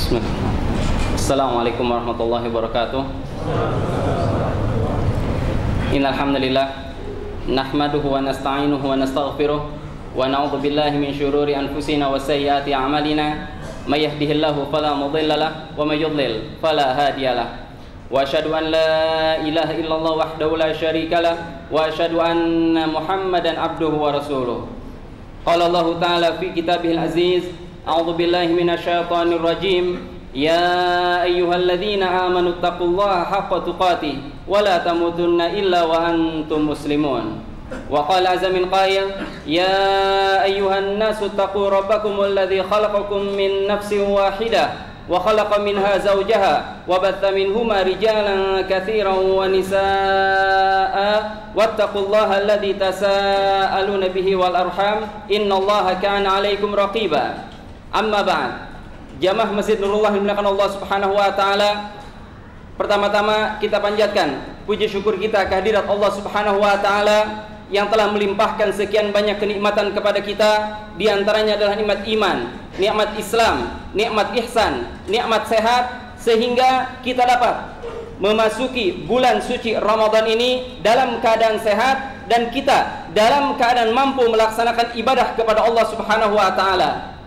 Bismillah. Assalamualaikum warahmatullahi wabarakatuh. Innal hamdalillah nahmaduhu wa nasta'inuhu wa nastaghfiruh wa na'udzu billahi min shururi anfusina wa sayyiati a'malina may yahdihillahu fala mudilla lahu wa may yudlil fala hadiyalah. Wa asyhadu an la ilaha illallah wahdahu la syarika lah wa asyhadu anna Muhammadan abduhu wa rasuluh. Qala Allah ta'ala fi kitabihil aziz, a'udzu billahi minasyaitonir rajim. Ya ayyuhalladzina amanu taqullaha haqqa tuqatih wa la tamutunna illa wa antum muslimun. Wa qala azza min qail, ya ayyuhan nasu taqu rabbakumul ladzi khalaqakum min nafsin wahidah wa khalaqa minha zawjaha wa batha minhuma rijalan katsiran wa nisaa wattaqullaha alladzi tasaaluna bihi wal arham innallaha kana 'alaikum raqiba. Amma ba'd. Jamaah Masjid Nurullah yang dimuliakan Allah Subhanahu wa taala, pertama-tama kita panjatkan puji syukur kita kehadirat Allah Subhanahu wa taala yang telah melimpahkan sekian banyak kenikmatan kepada kita. Di antaranya adalah nikmat iman, nikmat Islam, nikmat ihsan, nikmat sehat, sehingga kita dapat memasuki bulan suci Ramadan ini dalam keadaan sehat dan kita dalam keadaan mampu melaksanakan ibadah kepada Allah Subhanahu wa taala.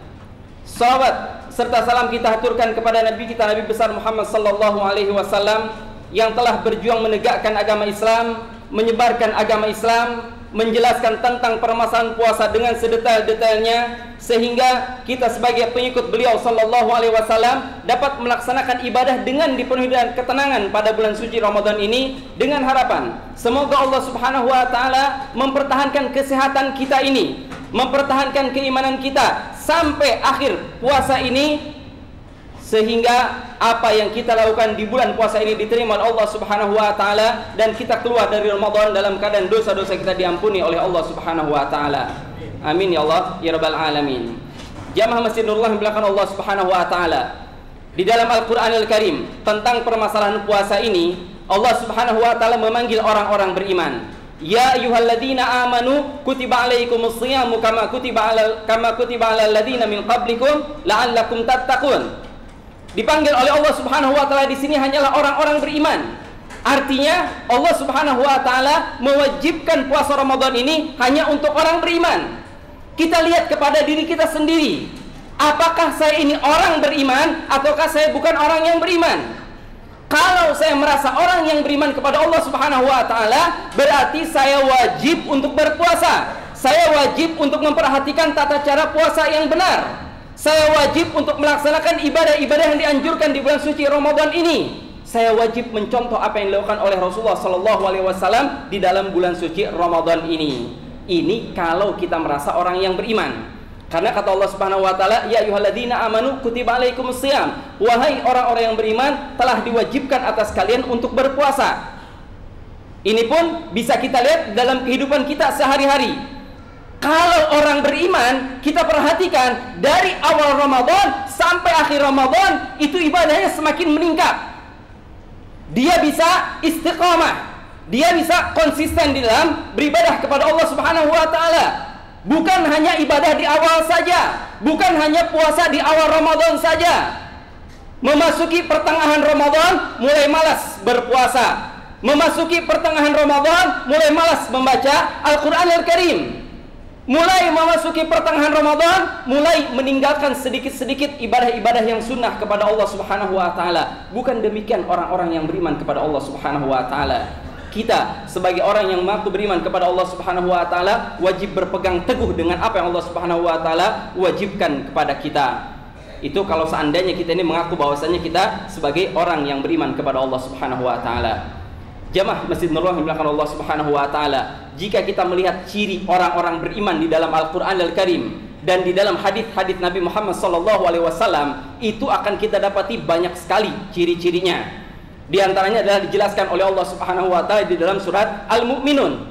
Sahabat serta salam kita haturkan kepada Nabi kita, Nabi besar Muhammad sallallahu alaihi wasallam, yang telah berjuang menegakkan agama Islam, menyebarkan agama Islam, menjelaskan tentang permasalahan puasa dengan sedetail-detailnya, sehingga kita sebagai pengikut beliau sallallahu alaihi wasallam dapat melaksanakan ibadah dengan dipenuhi dengan ketenangan pada bulan suci Ramadan ini, dengan harapan semoga Allah Subhanahu wa taala mempertahankan kesehatan kita ini, mempertahankan keimanan kita sampai akhir puasa ini, sehingga apa yang kita lakukan di bulan puasa ini diterima oleh Allah Subhanahu wa taala dan kita keluar dari Ramadan dalam keadaan dosa-dosa kita diampuni oleh Allah Subhanahu wa taala. Amin ya Allah ya rabbal alamin. Jamaah Masjid Nurullah yang dimuliakan Allah Subhanahu wa taala, di dalam Al-Qur'anul Karim tentang permasalahan puasa ini, Allah Subhanahu wa taala memanggil orang-orang beriman. Ya ayyuhalladzina amanu kutiba alaikumus shiyamu kama kutiba alal ladzina min qablikum la'allakum tattaqun. Dipanggil oleh Allah Subhanahu wa taala di sini hanyalah orang-orang beriman. Artinya Allah Subhanahu wa taala mewajibkan puasa Ramadan ini hanya untuk orang beriman. Kita lihat kepada diri kita sendiri. Apakah saya ini orang beriman ataukah saya bukan orang yang beriman? Kalau saya merasa orang yang beriman kepada Allah Subhanahu wa taala, berarti saya wajib untuk berpuasa. Saya wajib untuk memperhatikan tata cara puasa yang benar. Saya wajib untuk melaksanakan ibadah-ibadah yang dianjurkan di bulan suci Ramadan ini. Saya wajib mencontoh apa yang dilakukan oleh Rasulullah sallallahu alaihi wasallam di dalam bulan suci Ramadan ini. Ini kalau kita merasa orang yang beriman. Karena kata Allah Subhanahu wa taala, ya ayyuhalladzina amanu kutiba alaikumus shiyam. Wahai orang-orang yang beriman, telah diwajibkan atas kalian untuk berpuasa. Ini pun bisa kita lihat dalam kehidupan kita sehari-hari. Kalau orang beriman, kita perhatikan dari awal Ramadan sampai akhir Ramadan, itu ibadahnya semakin meningkat. Dia bisa istiqamah, dia bisa konsisten di dalam beribadah kepada Allah Subhanahu wa taala. Bukan hanya ibadah di awal saja, bukan hanya puasa di awal Ramadan saja. Memasuki pertengahan Ramadan mulai malas berpuasa. Memasuki pertengahan Ramadan mulai malas membaca Al-Qur'anul Karim. Mulai memasuki pertengahan Ramadan mulai meninggalkan sedikit-sedikit ibadah-ibadah yang sunnah kepada Allah Subhanahu wa taala. Bukan demikian orang-orang yang beriman kepada Allah Subhanahu wa taala. Kita sebagai orang yang mengaku beriman kepada Allah Subhanahu wa taala wajib berpegang teguh dengan apa yang Allah Subhanahu wa taala wajibkan kepada kita. Itu kalau seandainya kita ini mengaku bahwasanya kita sebagai orang yang beriman kepada Allah Subhanahu wa taala. Jamaah Masjid Nurullah yang dimuliakan Allah Subhanahu wa taala, jika kita melihat ciri orang-orang beriman di dalam Al-Qur'anul Karim dan di dalam hadis-hadis Nabi Muhammad sallallahu alaihi wasallam, itu akan kita dapati banyak sekali ciri-cirinya. Di antaranya adalah dijelaskan oleh Allah Subhanahu wa taala di dalam surat Al-Mu'minun.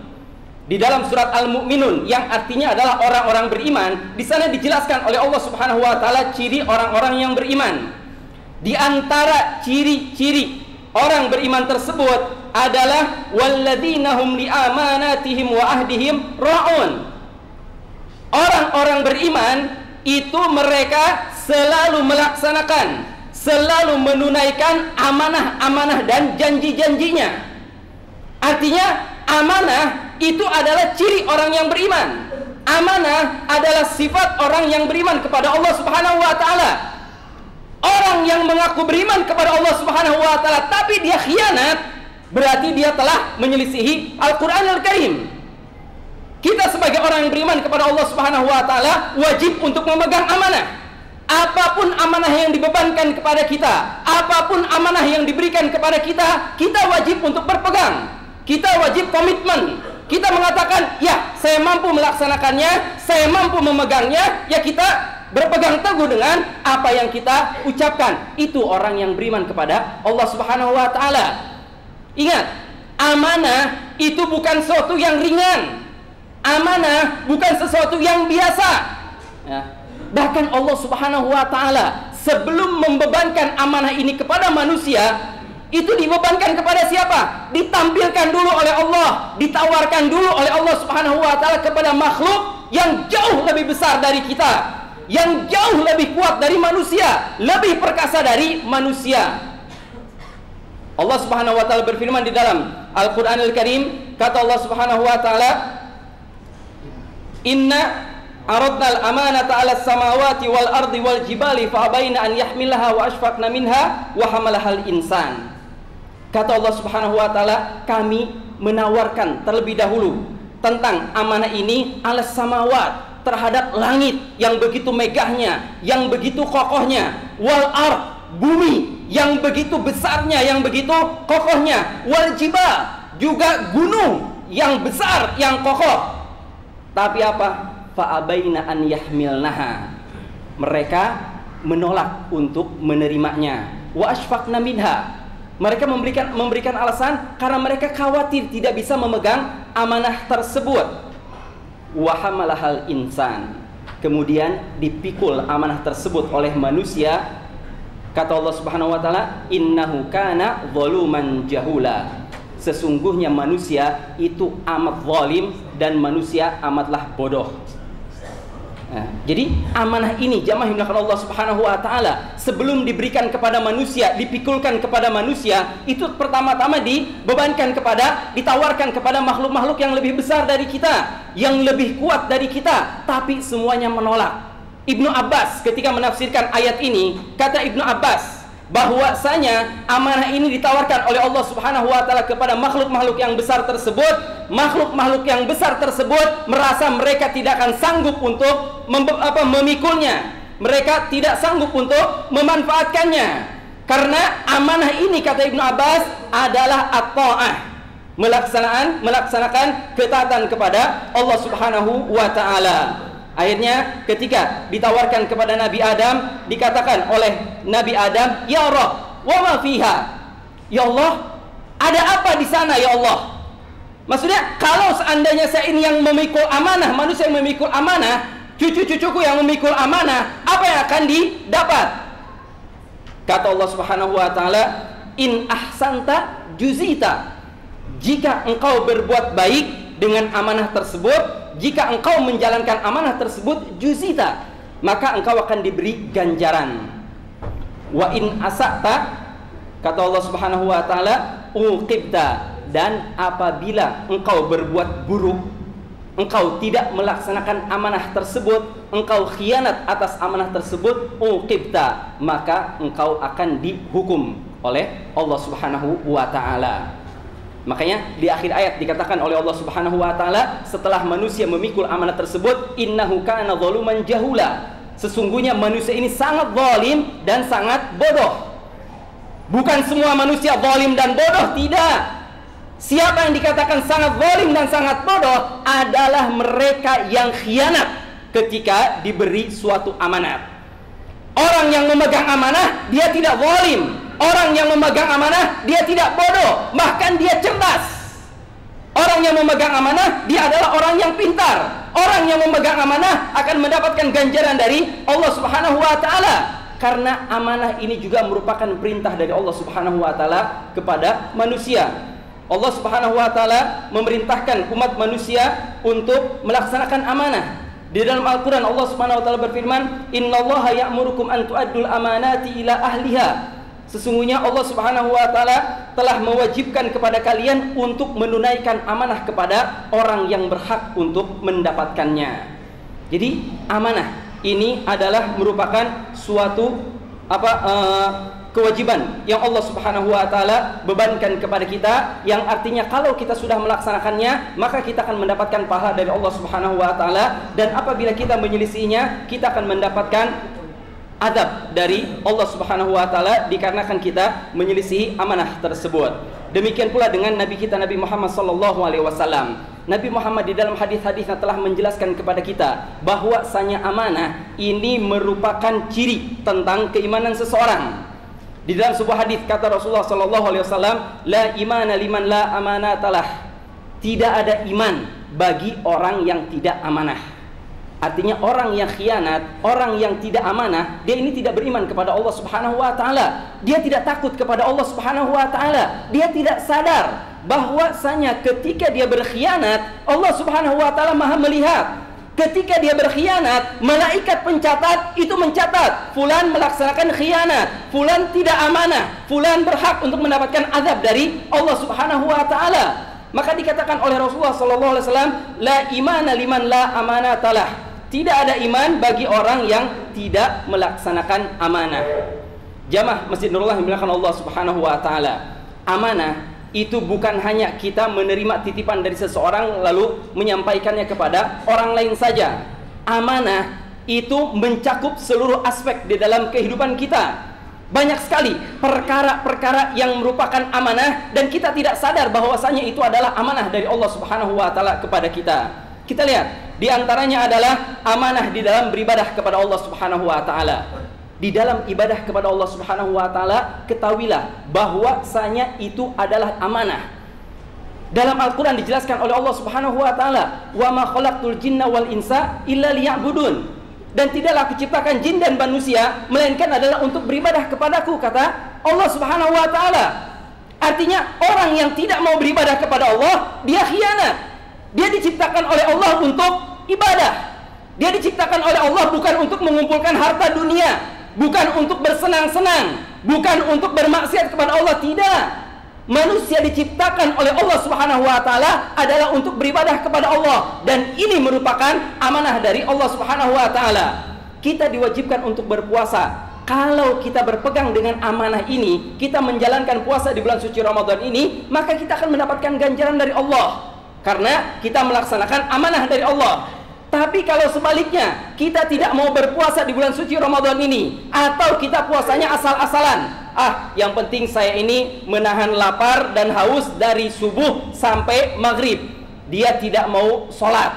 Di dalam surat Al-Mu'minun yang artinya adalah orang-orang beriman, di sana dijelaskan oleh Allah Subhanahu wa taala ciri orang-orang yang beriman. Di antara ciri-ciri orang beriman tersebut adalah walladzina hum li amanatihim wa ahdihim ra'un. Orang-orang beriman itu mereka selalu melaksanakan selalu menunaikan amanah-amanah dan janji-janjinya. Artinya amanah itu adalah ciri orang yang beriman. Amanah adalah sifat orang yang beriman kepada Allah Subhanahu wa taala. Orang yang mengaku beriman kepada Allah Subhanahu wa taala tapi dia khianat, berarti dia telah menyelisihi Al-Qur'anul Karim. Kita sebagai orang yang beriman kepada Allah Subhanahu wa taala wajib untuk memegang amanah. Apapun amanah yang dibebankan kepada kita, apapun amanah yang diberikan kepada kita, kita wajib untuk berpegang. Kita wajib komitmen. Kita mengatakan, ya, saya mampu melaksanakannya, saya mampu memegangnya, ya kita berpegang teguh dengan apa yang kita ucapkan. Itu orang yang beriman kepada Allah Subhanahu wa taala. Ingat, amanah itu bukan sesuatu yang ringan. Amanah bukan sesuatu yang biasa. Ya. Bahkan Allah Subhanahu wa taala sebelum membebankan amanah ini kepada manusia, itu dibebankan kepada siapa? Ditampilkan dulu oleh Allah, ditawarkan dulu oleh Allah Subhanahu wa taala kepada makhluk yang jauh lebih besar dari kita, yang jauh lebih kuat dari manusia, lebih perkasa dari manusia. Allah Subhanahu wa taala berfirman di dalam Al-Qur'anul Karim, kata Allah Subhanahu wa taala, "Inna aradnal amanata 'alas samawati wal ardi wal jibali fa abaina an yahmilaha wa ashfaqna minha wa hamalahal insan." Kata Allah Subhanahu wa taala, kami menawarkan terlebih dahulu tentang amanah ini 'alas samawat, terhadap langit yang begitu megahnya, yang begitu kokohnya, wal ard, bumi yang begitu besarnya, yang begitu kokohnya, wal jibal, juga gunung yang besar, yang kokoh. Tapi apa? Fa'abaina an yahmilnaha. Mereka menolak untuk menerimanya. Wa ashfaqna minha. Mereka memberikan alasan karena mereka khawatir tidak bisa memegang amanah tersebut. Wa hamalahal insan. Kemudian dipikul amanah tersebut oleh manusia. Kata Allah Subhanahu wa taala, innahu kana zaluman jahula. Sesungguhnya manusia itu amat zalim dan manusia amatlah bodoh. Nah, jadi amanah ini jamaah yang dimuliakan Allah Subhanahu wa taala sebelum diberikan kepada manusia, dipikulkan kepada manusia, itu pertama-tama ditawarkan kepada makhluk-makhluk yang lebih besar dari kita, yang lebih kuat dari kita, tapi semuanya menolak. Ibnu Abbas ketika menafsirkan ayat ini, kata Ibnu Abbas bahwasanya amanah ini ditawarkan oleh Allah Subhanahu wa taala kepada makhluk-makhluk yang besar tersebut. Makhluk-makhluk yang besar tersebut merasa mereka tidak akan sanggup untuk memikulnya. Mereka tidak sanggup untuk memanfaatkannya. Karena amanah ini, kata Ibnu Abbas, adalah at-ta'ah, melaksanakan ketaatan kepada Allah Subhanahu wa taala. Akhirnya ketika ditawarkan kepada Nabi Adam, dikatakan oleh Nabi Adam, "Ya Rabb, wa ma fiha?" Ya Allah, ada apa di sana ya Allah? Maksudnya, kalau seandainya saya ini yang memikul amanah, manusia yang memikul amanah, cucu-cucuku yang memikul amanah, apa yang akan didapat? Kata Allah Subhanahu wa taala, "In ahsanta juzita." Jika engkau berbuat baik dengan amanah tersebut, jika engkau menjalankan amanah tersebut, juzita, maka engkau akan diberi ganjaran. Wa in asa'ta, kata Allah Subhanahu wa taala, uqibta. Dan apabila engkau berbuat buruk, engkau tidak melaksanakan amanah tersebut, engkau khianat atas amanah tersebut, uqibta, maka engkau akan dihukum oleh Allah Subhanahu wa taala. Makanya di akhir ayat dikatakan oleh Allah Subhanahu wa taala, setelah manusia memikul amanah tersebut, innahu kana zaluman jahula. Sesungguhnya manusia ini sangat zalim dan sangat bodoh. Bukan semua manusia zalim dan bodoh, tidak. Siapa yang dikatakan sangat zalim dan sangat bodoh adalah mereka yang khianat ketika diberi suatu amanat. Orang yang memegang amanah, dia tidak zalim. Orang yang memegang amanah, dia tidak bodoh, bahkan dia cerdas. Orang yang memegang amanah, dia adalah orang yang pintar. Orang yang memegang amanah akan mendapatkan ganjaran dari Allah Subhanahu wa taala. Karena amanah ini juga merupakan perintah dari Allah Subhanahu wa taala kepada manusia. Allah Subhanahu wa taala memerintahkan umat manusia untuk melaksanakan amanah. Di dalam Al-Quran Allah Subhanahu wa Ta'ala berfirman, Innallaha ya'murukum an tu'addul amanati ila ahliha. Sesungguhnya Allah Subhanahu wa Ta'ala telah mewajibkan kepada kalian untuk menunaikan amanah kepada orang yang berhak untuk mendapatkannya. Jadi amanah ini adalah merupakan suatu kewajiban yang Allah Subhanahu wa Ta'ala bebankan kepada kita, yang artinya kalau kita sudah melaksanakannya maka kita akan mendapatkan pahala dari Allah Subhanahu wa Ta'ala, dan apabila kita menyelisihinya kita akan mendapatkan adab dari Allah Subhanahu wa Ta'ala dikarenakan kita menyelisihi amanah tersebut. Demikian pula dengan Nabi kita Nabi Muhammad sallallahu alaihi wasallam. Nabi Muhammad di dalam hadis-hadisnya telah menjelaskan kepada kita bahwasanya amanah ini merupakan ciri tentang keimanan seseorang. Di dalam sebuah hadis kata Rasulullah sallallahu alaihi wasallam, la imana liman la amanatalah. Tidak ada iman bagi orang yang tidak amanah. Artinya orang yang khianat, orang yang tidak amanah, dia ini tidak beriman kepada Allah Subhanahu wa Ta'ala. Dia tidak takut kepada Allah Subhanahu wa Ta'ala. Dia tidak sadar bahwasanya ketika dia berkhianat, Allah Subhanahu wa Ta'ala Maha melihat. Ketika dia berkhianat, malaikat pencatat itu mencatat fulan melaksanakan khianat, fulan tidak amanah, fulan berhak untuk mendapatkan azab dari Allah Subhanahu wa Ta'ala. Maka dikatakan oleh Rasulullah sallallahu alaihi wasallam, la imana liman la amanatalah. Tidak ada iman bagi orang yang tidak melaksanakan amanah. Jamaah Masjid Nurullah yang dimuliakan Allah Subhanahu wa Ta'ala. Amanah itu bukan hanya kita menerima titipan dari seseorang lalu menyampaikannya kepada orang lain saja. Amanah itu mencakup seluruh aspek di dalam kehidupan kita. Banyak sekali perkara-perkara yang merupakan amanah dan kita tidak sadar bahwasanya itu adalah amanah dari Allah Subhanahu wa Ta'ala kepada kita. Kita lihat, di antaranya adalah amanah di dalam beribadah kepada Allah Subhanahu wa Ta'ala. Di dalam ibadah kepada Allah Subhanahu wa Ta'ala, ketahuilah bahwasanya itu adalah amanah. Dalam Al-Quran dijelaskan oleh Allah Subhanahu wa Ta'ala, wa ma khalaqtul jinna wal insa illa liya'budun. Dan tidaklah aku ciptakan jin dan manusia melainkan adalah untuk beribadah kepadaku, kata Allah Subhanahu wa Ta'ala. Artinya orang yang tidak mau beribadah kepada Allah, dia khianat. Dia diciptakan oleh Allah untuk ibadah. Dia diciptakan oleh Allah bukan untuk mengumpulkan harta dunia, bukan untuk bersenang-senang, bukan untuk bermaksiat kepada Allah. Tidak. Manusia diciptakan oleh Allah Subhanahu wa Ta'ala adalah untuk beribadah kepada Allah, dan ini merupakan amanah dari Allah Subhanahu wa Ta'ala. Kita diwajibkan untuk berpuasa. Kalau kita berpegang dengan amanah ini, kita menjalankan puasa di bulan suci Ramadan ini, maka kita akan mendapatkan ganjaran dari Allah karena kita melaksanakan amanah dari Allah. Tapi kalau sebaliknya, kita tidak mau berpuasa di bulan suci Ramadan ini, atau kita puasanya asal-asalan, yang penting saya ini menahan lapar dan haus dari subuh sampai maghrib. Dia tidak mau sholat,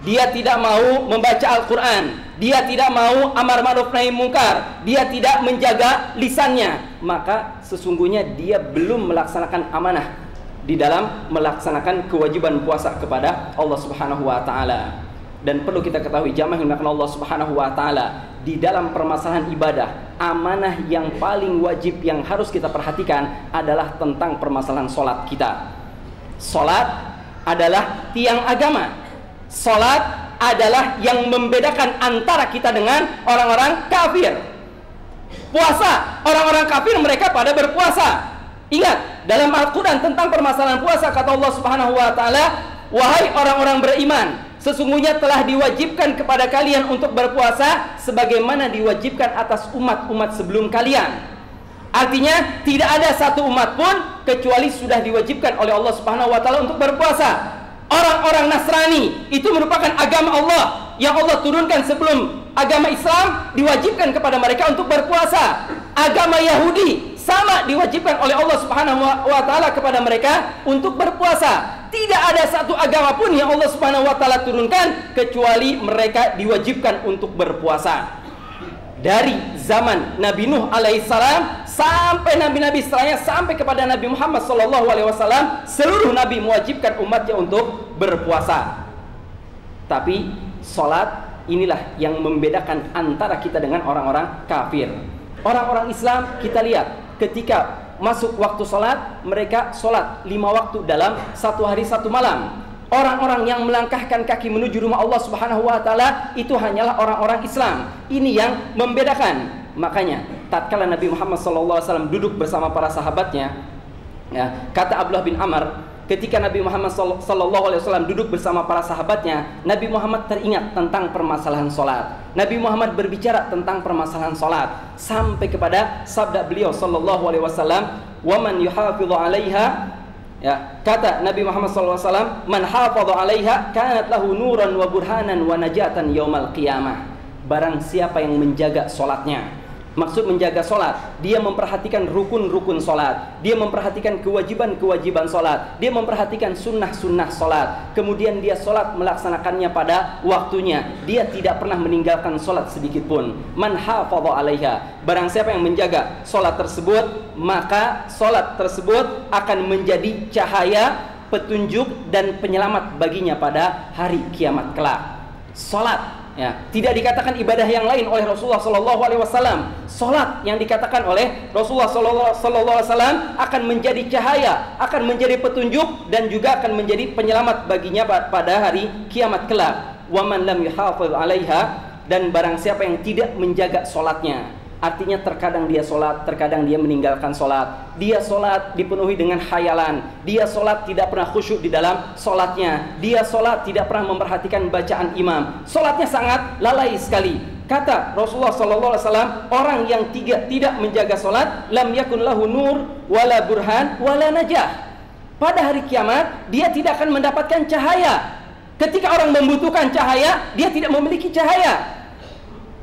dia tidak mau membaca Al-Quran, dia tidak mau amar ma'ruf nahi mungkar, dia tidak menjaga lisannya, maka sesungguhnya dia belum melaksanakan amanah di dalam melaksanakan kewajiban puasa kepada Allah Subhanahu wa Ta'ala. Dan perlu kita ketahui jamaah yang dimuliakan Allah Subhanahu wa Ta'ala, di dalam permasalahan ibadah, amanah yang paling wajib yang harus kita perhatikan adalah tentang permasalahan sholat kita. Sholat adalah tiang agama. Sholat adalah yang membedakan antara kita dengan orang-orang kafir. Puasa, orang-orang kafir mereka pada berpuasa. Ingat, dalam Al-Quran tentang permasalahan puasa kata Allah Subhanahu wa Ta'ala, wahai orang-orang beriman, sesungguhnya telah diwajibkan kepada kalian untuk berpuasa sebagaimana diwajibkan atas umat-umat sebelum kalian. Artinya tidak ada satu umat pun kecuali sudah diwajibkan oleh Allah Subhanahu wa Ta'ala untuk berpuasa. Orang-orang Nasrani itu merupakan agama Allah yang Allah turunkan sebelum agama Islam, diwajibkan kepada mereka untuk berpuasa. Agama Yahudi sama diwajibkan oleh Allah Subhanahu wa Ta'ala kepada mereka untuk berpuasa. Tidak ada satu agama pun yang Allah Subhanahu wa Ta'ala turunkan kecuali mereka diwajibkan untuk berpuasa. Dari zaman Nabi Nuh alaihissalam sampai nabi-nabi setelahnya, sampai kepada Nabi Muhammad sallallahu alaihi wasallam, seluruh nabi mewajibkan umatnya untuk berpuasa. Tapi sholat inilah yang membedakan antara kita dengan orang-orang kafir. Orang-orang Islam kita lihat ketika masuk waktu sholat, mereka sholat 5 waktu dalam 1 hari 1 malam. Orang-orang yang melangkahkan kaki menuju rumah Allah Subhanahu wa taala itu hanyalah orang-orang Islam. Ini yang membedakan. Makanya tatkala Nabi Muhammad SAW duduk bersama para sahabatnya, ya, kata Abdullah bin Amr, ketika Nabi Muhammad SAW duduk bersama para sahabatnya, Nabi Muhammad teringat tentang permasalahan sholat. Nabi Muhammad berbicara tentang permasalahan sholat sampai kepada sabda beliau SAW, "Waman yuhafidhu 'alaiha." Ya, kata Nabi Muhammad SAW, "Man hafadha 'alaiha kanat lahu nuran wa burhanan wa najatan yaumal qiyamah." Barang siapa yang menjaga sholatnya. Maksud menjaga sholat, dia memperhatikan rukun-rukun sholat, dia memperhatikan kewajiban-kewajiban sholat, dia memperhatikan sunnah-sunnah sholat, kemudian dia sholat melaksanakannya pada waktunya, dia tidak pernah meninggalkan sholat sedikit pun. Man hafadha 'alaiha, barang siapa yang menjaga sholat tersebut, maka sholat tersebut akan menjadi cahaya, petunjuk dan penyelamat baginya pada hari kiamat kelak. Sholat, ya, tidak dikatakan ibadah yang lain oleh Rasulullah SAW. Salat yang dikatakan oleh Rasulullah SAW akan menjadi cahaya, akan menjadi petunjuk dan juga akan menjadi penyelamat baginya pada hari kiamat kelak. Wa man lam yuhafiz 'alaiha, dan barang siapa yang tidak menjaga salatnya. Artinya terkadang dia sholat, terkadang dia meninggalkan sholat. Dia sholat dipenuhi dengan khayalan. Dia sholat tidak pernah khusyuk di dalam sholatnya. Dia sholat tidak pernah memperhatikan bacaan imam. Sholatnya sangat lalai sekali. Kata Rasulullah SAW, orang yang tidak menjaga sholat, lam yakun lahu nur, wala burhan, wala najah. Pada hari kiamat, dia tidak akan mendapatkan cahaya. Ketika orang membutuhkan cahaya, dia tidak memiliki cahaya.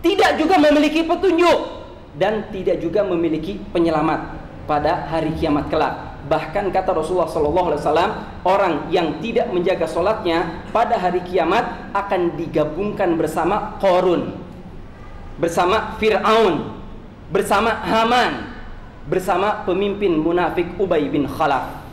Tidak juga memiliki petunjuk. Dan tidak juga memiliki penyelamat pada hari kiamat kelak. Bahkan kata Rasulullah SAW, orang yang tidak menjaga sholatnya pada hari kiamat akan digabungkan bersama Qarun, bersama Fir'aun, bersama Haman, bersama pemimpin munafik Ubay bin Khalaf.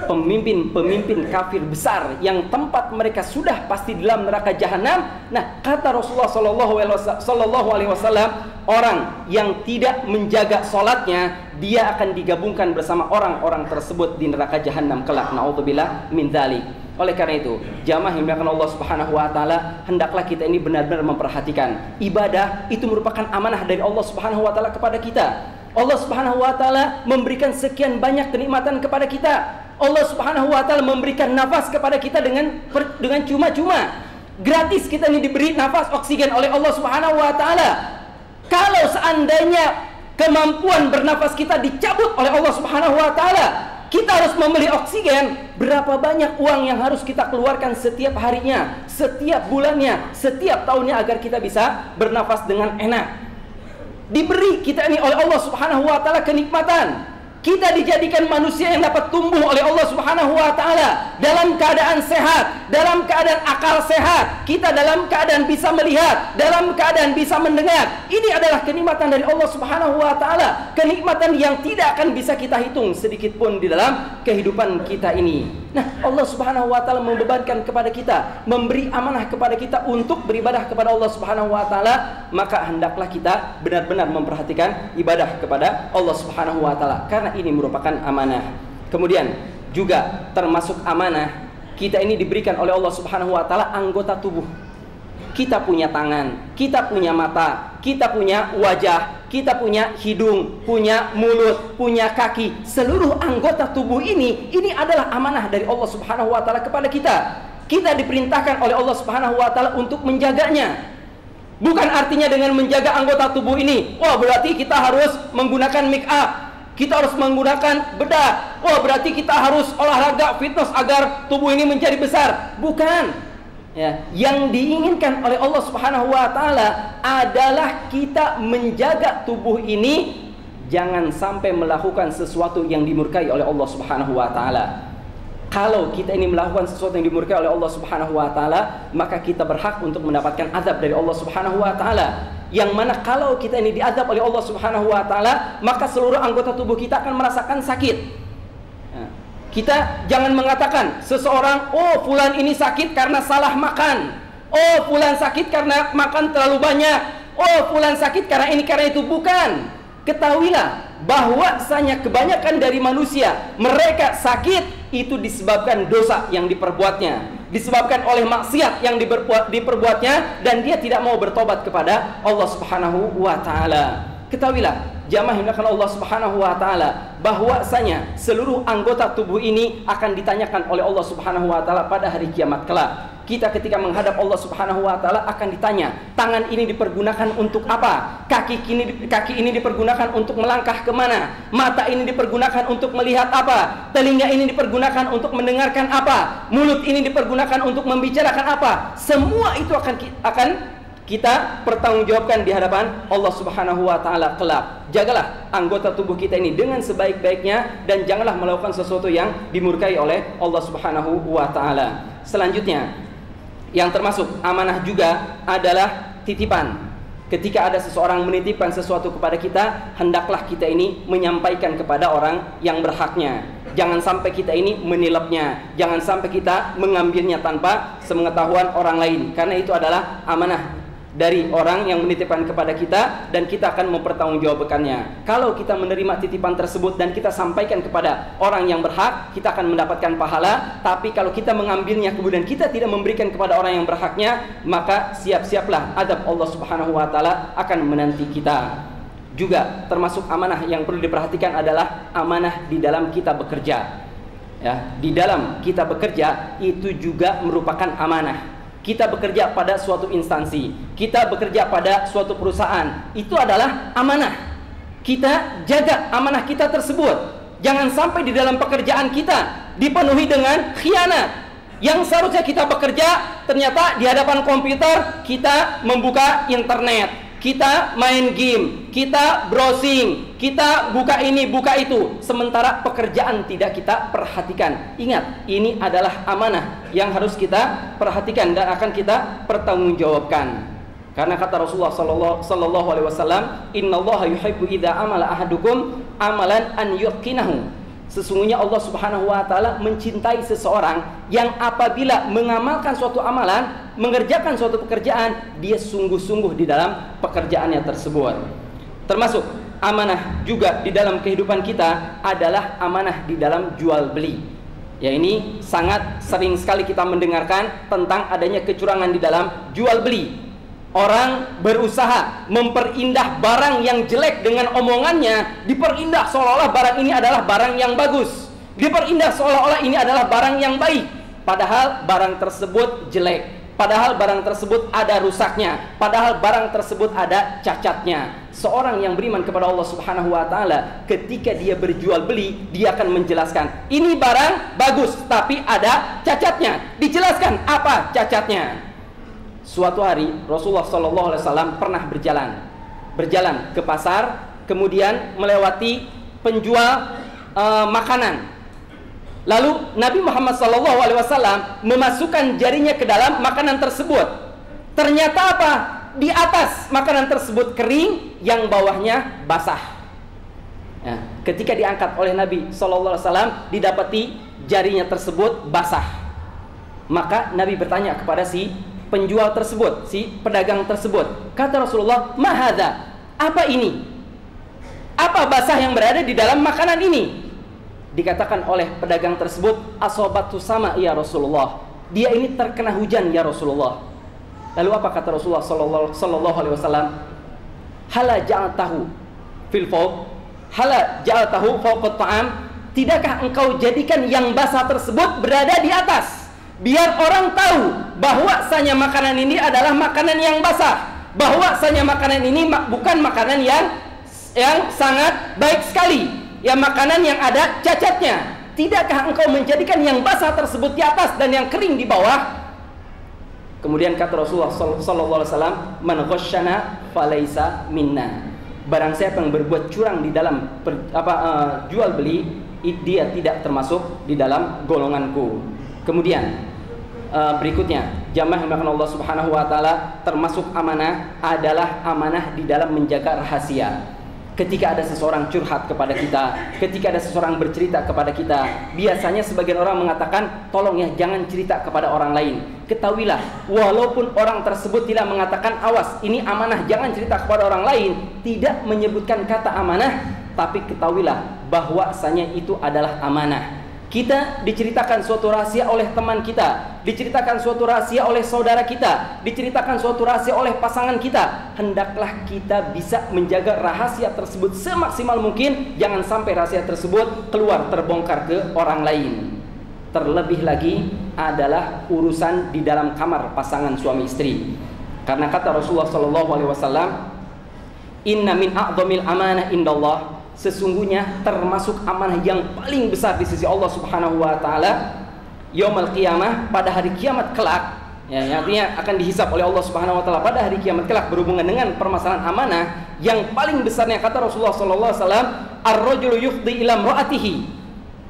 Pemimpin kafir besar yang tempat mereka sudah pasti di dalam neraka jahanam. Nah, kata Rasulullah SAW, orang yang tidak menjaga sholatnya, dia akan digabungkan bersama orang-orang tersebut di neraka jahanam kelak. Na'udzubillah min dzalik. Oleh karena itu, jamaah yang dimuliakan Allah Subhanahu wa taala, hendaklah kita ini benar-benar memperhatikan ibadah itu merupakan amanah dari Allah Subhanahu wa taala kepada kita. Allah Subhanahu wa taala memberikan sekian banyak kenikmatan kepada kita. Allah Subhanahu wa taala memberikan nafas kepada kita dengan cuma-cuma. Gratis kita ini diberi nafas oksigen oleh Allah Subhanahu wa taala. Kalau seandainya kemampuan bernafas kita dicabut oleh Allah Subhanahu wa taala, kita harus membeli oksigen, berapa banyak uang yang harus kita keluarkan setiap harinya, setiap bulannya, setiap tahunnya agar kita bisa bernafas dengan enak. Diberi kita ini oleh Allah Subhanahu wa taala kenikmatan. Kita dijadikan manusia yang dapat tumbuh oleh Allah Subhanahu wa taala dalam keadaan sehat, dalam keadaan akal sehat. Kita dalam keadaan bisa melihat, dalam keadaan bisa mendengar. Ini adalah kenikmatan dari Allah Subhanahu wa taala, kenikmatan yang tidak akan bisa kita hitung sedikit pun di dalam kehidupan kita ini. Nah, Allah Subhanahu wa taala membebankan kepada kita, memberi amanah kepada kita untuk beribadah kepada Allah Subhanahu wa taala, maka hendaklah kita benar-benar memperhatikan ibadah kepada Allah Subhanahu wa taala, karena ini merupakan amanah. Kemudian juga termasuk amanah, kita ini diberikan oleh Allah Subhanahu wa taala anggota tubuh. Kita punya tangan, kita punya mata, kita punya wajah, kita punya hidung, punya mulut, punya kaki. Seluruh anggota tubuh ini adalah amanah dari Allah Subhanahu wa taala kepada kita. Kita diperintahkan oleh Allah Subhanahu wa taala untuk menjaganya. Bukan artinya dengan menjaga anggota tubuh ini, wah berarti kita harus menggunakan make up, kita harus menggunakan bedak, wah berarti kita harus olahraga fitness agar tubuh ini menjadi besar. Bukan. Ya, yang diinginkan oleh Allah Subhanahu wa taala adalah kita menjaga tubuh ini jangan sampai melakukan sesuatu yang dimurkai oleh Allah Subhanahu wa taala. Kalau kita ini melakukan sesuatu yang dimurkai oleh Allah Subhanahu wa taala, maka kita berhak untuk mendapatkan azab dari Allah Subhanahu wa taala. Yang mana kalau kita ini diazab oleh Allah Subhanahu wa taala, maka seluruh anggota tubuh kita akan merasakan sakit. Kita jangan mengatakan seseorang, oh fulan ini sakit karena salah makan, oh fulan sakit karena makan terlalu banyak, oh fulan sakit karena ini karena itu. Bukan. Ketahuilah bahwasanya kebanyakan dari manusia mereka sakit itu disebabkan dosa yang diperbuatnya, disebabkan oleh maksiat yang diperbuatnya, dan dia tidak mau bertobat kepada Allah Subhanahu wa taala. Ketahuilah jamaah yang dimuliakan Allah Subhanahu wa taala, bahwasanya seluruh anggota tubuh ini akan ditanyakan oleh Allah Subhanahu wa taala pada hari kiamat kelak. Kita ketika menghadap Allah Subhanahu wa taala akan ditanya, tangan ini dipergunakan untuk apa? Kaki ini dipergunakan untuk melangkah kemana? Mata ini dipergunakan untuk melihat apa? Telinga ini dipergunakan untuk mendengarkan apa? Mulut ini dipergunakan untuk membicarakan apa? Semua itu akan kita pertanggungjawabkan di hadapan Allah Subhanahu wa taala kelak. Jagalah anggota tubuh kita ini dengan sebaik-baiknya, dan janganlah melakukan sesuatu yang dimurkai oleh Allah Subhanahu wa taala. Selanjutnya, yang termasuk amanah juga adalah titipan. Ketika ada seseorang menitipkan sesuatu kepada kita, hendaklah kita ini menyampaikan kepada orang yang berhaknya. Jangan sampai kita ini menilapnya, jangan sampai kita mengambilnya tanpa sepengetahuan orang lain, karena itu adalah amanah dari orang yang menitipkan kepada kita, dan kita akan mempertanggungjawabkannya. Kalau kita menerima titipan tersebut dan kita sampaikan kepada orang yang berhak, kita akan mendapatkan pahala. Tapi kalau kita mengambilnya kemudian kita tidak memberikan kepada orang yang berhaknya, maka siap-siaplah adab Allah Subhanahu wa taala akan menanti kita. Juga termasuk amanah yang perlu diperhatikan adalah amanah di dalam kita bekerja. Ya, di dalam kita bekerja itu juga merupakan amanah. Kita bekerja pada suatu instansi, kita bekerja pada suatu perusahaan, itu adalah amanah. Kita jaga amanah kita tersebut. Jangan sampai di dalam pekerjaan kita dipenuhi dengan khianat. Yang seharusnya kita bekerja, ternyata di hadapan komputer kita membuka internet, kita main game, kita browsing, kita buka ini, buka itu, sementara pekerjaan tidak kita perhatikan. Ingat, ini adalah amanah yang harus kita perhatikan dan akan kita pertanggungjawabkan. Karena kata Rasulullah sallallahu alaihi wasallam, "Innallaha yuhibbu idza amala ahadukum amalan an yuqinahu." Sesungguhnya Allah Subhanahu wa taala mencintai seseorang yang apabila mengamalkan suatu amalan, mengerjakan suatu pekerjaan, dia sungguh-sungguh di dalam pekerjaannya tersebut. Termasuk amanah juga di dalam kehidupan kita adalah amanah di dalam jual beli. Ya, ini sangat sering sekali kita mendengarkan tentang adanya kecurangan di dalam jual beli. Orang berusaha memperindah barang yang jelek dengan omongannya, diperindah seolah-olah barang ini adalah barang yang bagus, diperindah seolah-olah ini adalah barang yang baik, padahal barang tersebut jelek, padahal barang tersebut ada rusaknya, padahal barang tersebut ada cacatnya. Seorang yang beriman kepada Allah Subhanahu wa taala, ketika dia berjual beli, dia akan menjelaskan, ini barang bagus tapi ada cacatnya. Dijelaskan apa cacatnya. Suatu hari Rasulullah SAW pernah berjalan ke pasar, kemudian melewati penjual makanan. Lalu Nabi Muhammad SAW memasukkan jarinya ke dalam makanan tersebut. Ternyata apa? Di atas makanan tersebut kering, yang bawahnya basah. Ya, ketika diangkat oleh Nabi SAW, didapati jarinya tersebut basah. Maka Nabi bertanya kepada si penjual tersebut, si pedagang tersebut. Kata Rasulullah, "Mahadza? Apa ini? Apa basah yang berada di dalam makanan ini?" Dikatakan oleh pedagang tersebut, "Asobatu sama ya Rasulullah. Dia ini terkena hujan ya Rasulullah." Lalu apa kata Rasulullah sallallahu alaihi wasallam? "Hala ja'altahu fil fawq? Hala ja'altahu fawqa ta'am? Tidakkah engkau jadikan yang basah tersebut berada di atas? Biar orang tahu bahwasanya makanan ini adalah makanan yang basah, bahwasanya makanan ini bukan makanan yang sangat baik sekali, ya makanan yang ada cacatnya. Tidakkah engkau menjadikan yang basah tersebut di atas dan yang kering di bawah?" Kemudian kata Rasulullah sallallahu alaihi wasallam, "Man ghasyana falaisa minna." Barang siapa yang berbuat curang di dalam jual beli, dia tidak termasuk di dalam golonganku. Kemudian berikutnya, jamaah yang dimuliakan Allah Subhanahu wa taala, termasuk amanah adalah amanah di dalam menjaga rahasia. Ketika ada seseorang curhat kepada kita, ketika ada seseorang bercerita kepada kita, biasanya sebagian orang mengatakan, "Tolong ya jangan cerita kepada orang lain." Ketahuilah, walaupun orang tersebut tidak mengatakan, "Awas, ini amanah, jangan cerita kepada orang lain," tidak menyebutkan kata amanah, tapi ketahuilah bahwasanya itu adalah amanah. Kita diceritakan suatu rahasia oleh teman kita, diceritakan suatu rahasia oleh saudara kita, diceritakan suatu rahasia oleh pasangan kita. Hendaklah kita bisa menjaga rahasia tersebut semaksimal mungkin. Jangan sampai rahasia tersebut keluar, terbongkar ke orang lain. Terlebih lagi adalah urusan di dalam kamar pasangan suami istri. Karena kata Rasulullah SAW, inna min a'dhamil amanah indallah, sesungguhnya termasuk amanah yang paling besar di sisi Allah Subhanahu wa taala yaumul qiyamah, pada hari kiamat kelak, ya, yang artinya akan dihisab oleh Allah Subhanahu wa taala pada hari kiamat kelak berhubungan dengan permasalahan amanah. Yang paling besarnya kata Rasulullah sallallahu alaihi wasallam, ar-rajulu yufdi ila imra'atihi,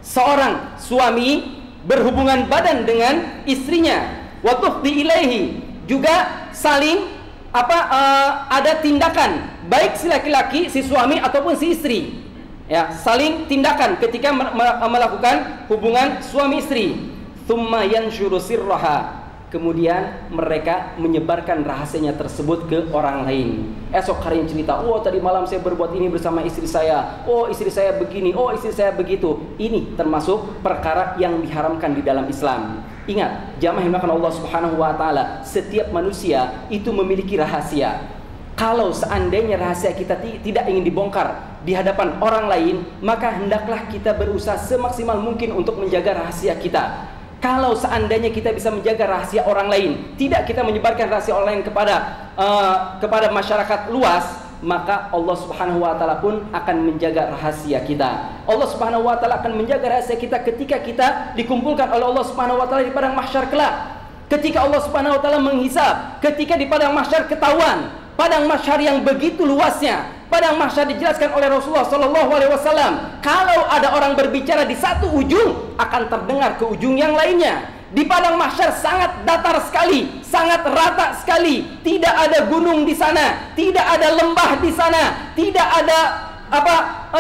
seorang suami berhubungan badan dengan istrinya, wa tufdi ilaihi, juga saling ada tindakan baik si laki-laki, si suami ataupun si istri, ya, saling tindakan ketika melakukan hubungan suami istri. Tsumma yanshuru sirraha, kemudian mereka menyebarkan rahasianya tersebut ke orang lain. Esok hari cerita, oh tadi malam saya berbuat ini bersama istri saya, oh istri saya begini, oh istri saya begitu. Ini termasuk perkara yang diharamkan di dalam Islam. Ingat, jamaah yang dimuliakan Allah Subhanahu wa taala, setiap manusia itu memiliki rahasia. Kalau seandainya rahasia kita tidak ingin dibongkar di hadapan orang lain, maka hendaklah kita berusaha semaksimal mungkin untuk menjaga rahasia kita. Kalau seandainya kita bisa menjaga rahasia orang lain, tidak kita menyebarkan rahasia orang lain kepada masyarakat luas, maka Allah Subhanahu wa taala pun akan menjaga rahasia kita. Allah Subhanahu wa taala akan menjaga rahasia kita ketika kita dikumpulkan oleh Allah Subhanahu wa taala di padang mahsyar kelak. Ketika Allah Subhanahu wa taala menghisab, ketika di padang mahsyar ketahuan, padang mahsyar yang begitu luasnya. Padang mahsyar dijelaskan oleh Rasulullah sallallahu alaihi wasallam, kalau ada orang berbicara di satu ujung akan terdengar ke ujung yang lainnya. Di padang mahsyar sangat datar sekali, sangat rata sekali. Tidak ada gunung di sana, tidak ada lembah di sana, tidak ada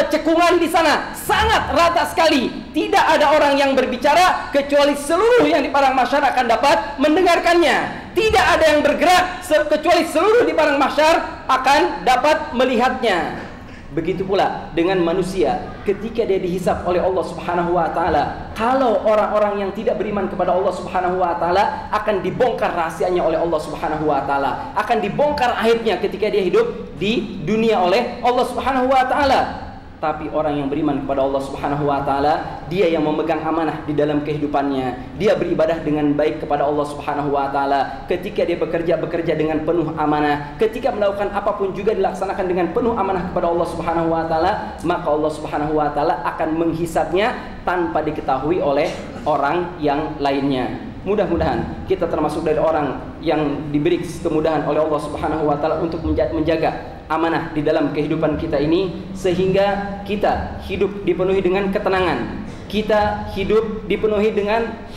cekungan di sana. Sangat rata sekali. Tidak ada orang yang berbicara kecuali seluruh yang di padang mahsyar akan dapat mendengarkannya. Tidak ada yang bergerak kecuali seluruh di padang mahsyar akan dapat melihatnya. Begitu pula dengan manusia ketika dia dihisab oleh Allah Subhanahu wa taala. Kalau orang-orang yang tidak beriman kepada Allah Subhanahu wa taala, akan dibongkar rahasianya oleh Allah Subhanahu wa taala, akan dibongkar aibnya ketika dia hidup di dunia oleh Allah Subhanahu wa taala. Tapi orang yang beriman kepada Allah Subhanahu wa taala, dia yang memegang amanah di dalam kehidupannya. Dia beribadah dengan baik kepada Allah Subhanahu wa taala. Ketika dia bekerja dengan penuh amanah. Ketika melakukan apapun juga dilaksanakan dengan penuh amanah kepada Allah Subhanahu wa taala, maka Allah Subhanahu wa taala akan menghisabnya tanpa diketahui oleh orang yang lainnya. Mudah-mudahan kita termasuk dari orang yang diberi kemudahan oleh Allah Subhanahu wa taala untuk menjaga amanah di dalam kehidupan kita ini, sehingga kita hidup dipenuhi dengan ketenangan. Kita hidup dipenuhi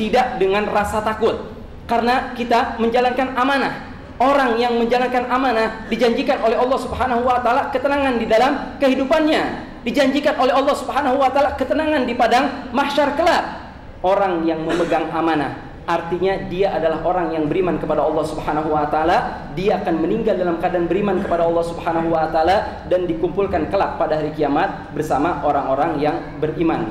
tidak dengan rasa takut, karena kita menjalankan amanah. Orang yang menjalankan amanah dijanjikan oleh Allah Subhanahu wa taala ketenangan di dalam kehidupannya. Dijanjikan oleh Allah Subhanahu wa taala ketenangan di padang mahsyar kelak. Orang yang memegang amanah, artinya dia adalah orang yang beriman kepada Allah Subhanahu wa taala. Dia akan meninggal dalam keadaan beriman kepada Allah Subhanahu wa taala dan dikumpulkan kelak pada hari kiamat bersama orang-orang yang beriman.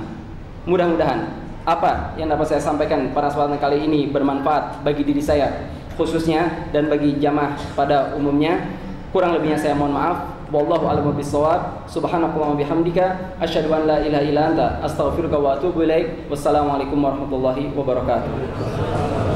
Mudah-mudahan apa yang dapat saya sampaikan pada kesempatan kali ini bermanfaat bagi diri saya khususnya dan bagi jamaah pada umumnya. Kurang lebihnya saya mohon maaf. Wallahu a'lam bishawab. Subhanakallahumma bihamdika asyhadu an la ilaha illa anta astaghfiruka wa atubu ilaik. Wassalamualaikum warahmatullahi wabarakatuh.